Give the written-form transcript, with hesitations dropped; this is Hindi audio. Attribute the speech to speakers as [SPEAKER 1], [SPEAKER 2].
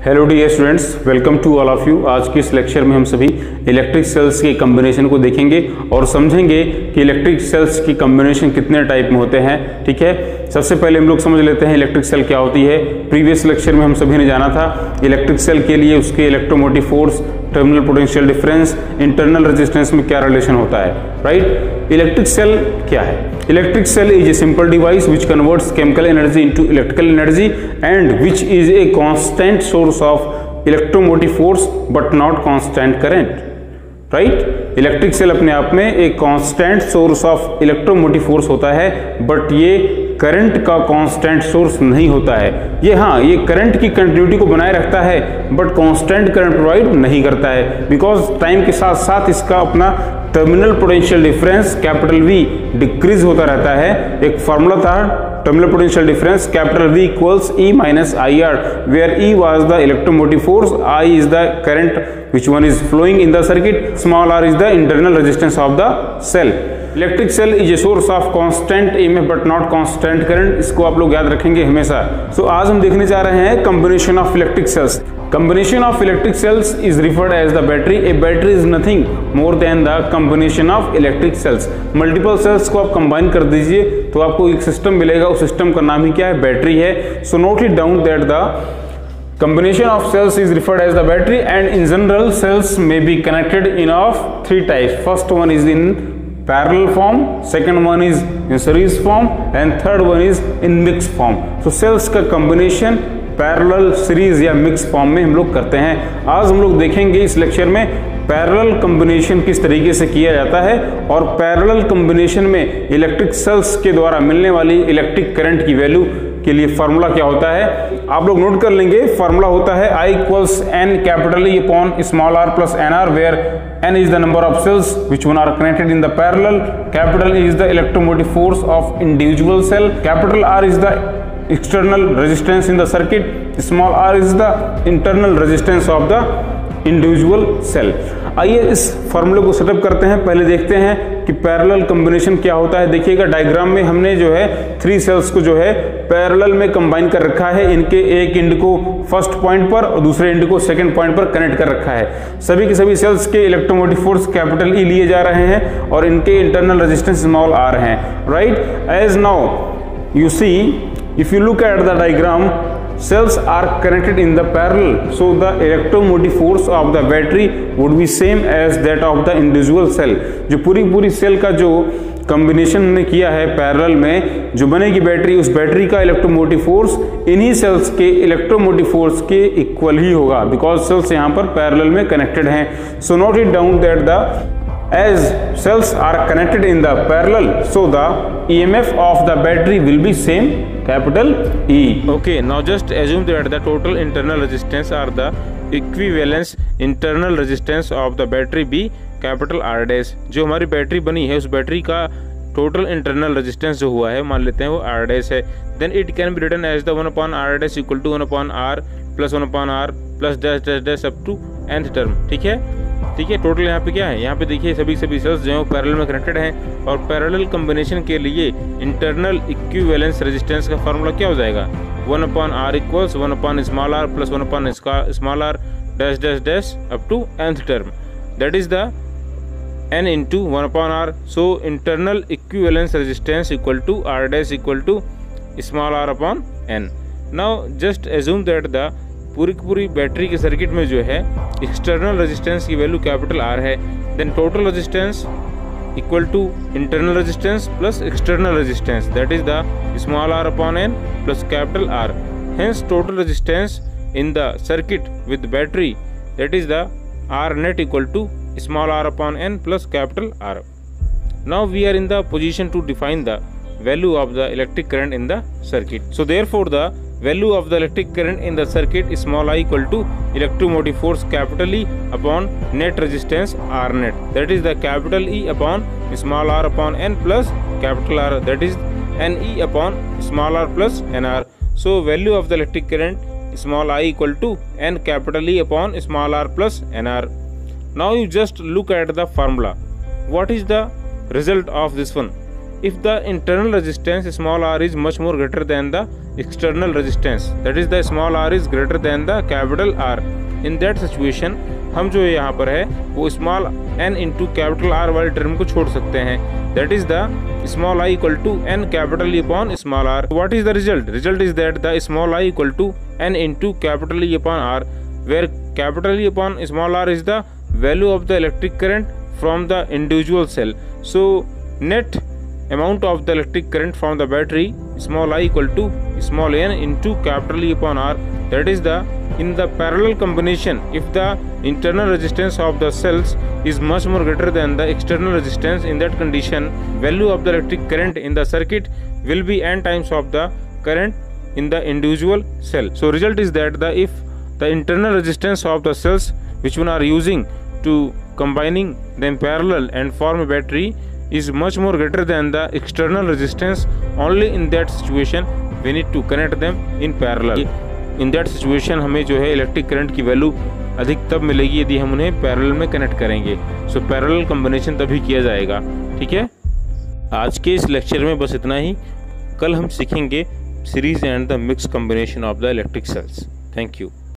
[SPEAKER 1] Hello dear students, welcome to all of you. आज के इस लेक्चर में हम सभी इलेक्ट्रिक सेल्स के कम्बिनेशन को देखेंगे और समझेंगे कि इलेक्ट्रिक सेल्स की कम्बिनेशन कितने टाइप में होते हैं। ठीक है, सबसे पहले हम लोग समझ लेते हैं इलेक्ट्रिक सेल क्या होती है। प्रीवियस लेक्चर में हम सभी ने जाना था इलेक्ट्रिक सेल के लिए उसके electromotive force, terminal potential difference, internal resistance में क्या रिलेशन होता है। राइट, इलेक्ट्रिक सेल क्या है? Electric cell is a simple device which converts chemical energy into electrical energy and which is a constant source of electromotive force but not constant current. Right? Electric cell अपने आप में एक constant source of electromotive force होता है, बट ये करंट का कांस्टेंट सोर्स नहीं होता है। ये करंट की कंटिन्यूटी को बनाए रखता है बट कांस्टेंट करंट प्रोवाइड नहीं करता है, बिकॉज टाइम के साथ साथ इसका अपना terminal potential difference capital V decrease होता रहता है। एक फॉर्मूला था terminal potential difference capital V equals E minus IR, where E was the electromotive force, I is the current which one is flowing in the circuit, small r is the internal resistance of the cell. Electric cell is a source of constant EMF but not constant current. इसको आप लोग याद रखेंगे हमेशा। आज हम देखने जा रहे हैं combination of electric cells. Combination of electric cells is referred as the battery. A battery is nothing more than the combination of electric cells. Multiple cells को आप combine कर दीजिए तो आपको एक सिस्टम मिलेगा, उस सिस्टम का नाम ही क्या है? बैटरी है। So note it down that the combination of cells is referred as the battery, and in general cells may be connected in of three types. First one is in parallel form, second one is in series form, and third one is in mixed form. So cells का combination पैरेलल, सीरीज या मिक्स फॉर्म में हम लोग करते हैं। आज हम लोग देखेंगे इस लेक्चर में पैरेलल कॉम्बिनेशन किस तरीके से किया जाता है और पैरेलल कॉम्बिनेशन में इलेक्ट्रिक सेल्स के द्वारा मिलने वाली इलेक्ट्रिक करंट की वैल्यू के लिए फार्मूला क्या होता है। आप लोग नोट कर लेंगे, फार्मूला होता है I equals N capital E upon small r plus NR, where N is the number of cells which one are connected in the parallel, capital E is the electromotive force of individual cell, capital R is the external resistance in the circuit, small r is the internal resistance of the individual cell. आइए इस फॉर्मूले को सेटअप करते हैं। पहले देखते हैं कि पैरेलल कॉम्बिनेशन क्या होता है। देखिएगा डायग्राम में हमने जो है थ्री सेल्स को जो है पैरेलल में कंबाइन कर रखा है। इनके एक एंड को फर्स्ट पॉइंट पर और दूसरे एंड को सेकंड पॉइंट पर कनेक्ट कर रखा है। सभी के सभी सेल्स के इलेक्ट्रोमोटिव फोर्स कैपिटल E लिए जा रहे हैं और इनके इंटरनल रेजिस्टेंस स्मॉल r हैं। Right, as now you see, if you look at the diagram, cells are connected in the parallel, so the electromotive force of the battery would be same as that of the individual cell. जो पूरी सेल का जो कॉम्बिनेशन ने किया है पैरेलल में, जो बनेगी बैटरी, उस बैटरी का इलेक्ट्रोमोटिव फोर्स इन्हीं सेल्स के इलेक्ट्रोमोटिव फोर्स के इक्वल ही होगा, बिकॉज सेल्स यहाँ पर पैरेलल में कनेक्टेड हैं। So note it down that the as cells are connected in the parallel, so the EMF of the battery will be same, capital E.
[SPEAKER 2] Okay, now just assume that the total internal resistance or the equivalence internal resistance of the battery be capital R dash. जो हमारी बैटरी बनी है उस बैटरी का टोटल इंटरनल रेजिस्टेंस जो हुआ है मान लेते हैं वो R dash है। Then it can be written as the 1 upon R dash equal to 1 upon R plus 1 upon R plus dash dash dash up to nth term. ठीक है, टोटल यहाँ पे क्या है, यहाँ पे देखिए सभी सेल्स जो है पैरेलल में कनेक्टेड हैं और पैरेलल कॉम्बिनेशन के लिए इंटरनल इक्विवेलेंस रेजिस्टेंस का फार्मूला क्या हो जाएगा? 1 upon R equals 1 upon small r plus 1 upon small r dash dash dash up to nth term, that is the n into 1 upon R. So internal equivalence resistance equal to R dash equal to small r upon n. Now just assume that the पूरी बैटरी के सर्किट में जो है एक्सटर्नल रेजिस्टेंस की वैल्यू कैपिटल R है, then total resistance equal to internal resistance plus external resistance, that is the small r upon n plus capital R. Hence total resistance in the circuit with battery that is the R net equal to small r upon n plus capital R. Now we are in the position to define the value of the electric current in the circuit. So therefore the value of the electric current in the circuit is small I equal to electromotive force capital E upon net resistance R net, that is the capital E upon small r upon n plus capital R, that is NE upon small r plus NR. So value of the electric current small I equal to N capital E upon small r plus NR. Now you just look at the formula. What is the result of this one? if the internal resistance small r is much more greater than the external resistance, that is the small r is greater than the capital R. In that situation हम जो यहाँ पर है वो small n into capital R वाले टर्म को छोड़ सकते हैं, that is the small I equal to n capital E upon small r. What is the result? Result is that the small I equal to n into capital E upon r, where capital E upon small r is the value of the electric current from the individual cell. So net amount of the electric current from the battery small I equal to small n into capital E upon R, that is the in the parallel combination if the internal resistance of the cells is much more greater than the external resistance, in that condition value of the electric current in the circuit will be n times of the current in the individual cell. So result is that the if the internal resistance of the cells which one are using to combining them parallel and form a battery is much more greater than the external resistance, only in that situation we need to connect them in parallel. In that situation हमें जो है इलेक्ट्रिक करंट की वैल्यू अधिक तब मिलेगी यदि हम उन्हें पैरेलल में कनेक्ट करेंगे. सो पैरेलल कॉम्बिनेशन तभी किया जाएगा. ठीक है, आज के इस लेक्चर में बस इतना ही. कल हम सीखेंगे series and the mix combination of the electric sales. Thank you.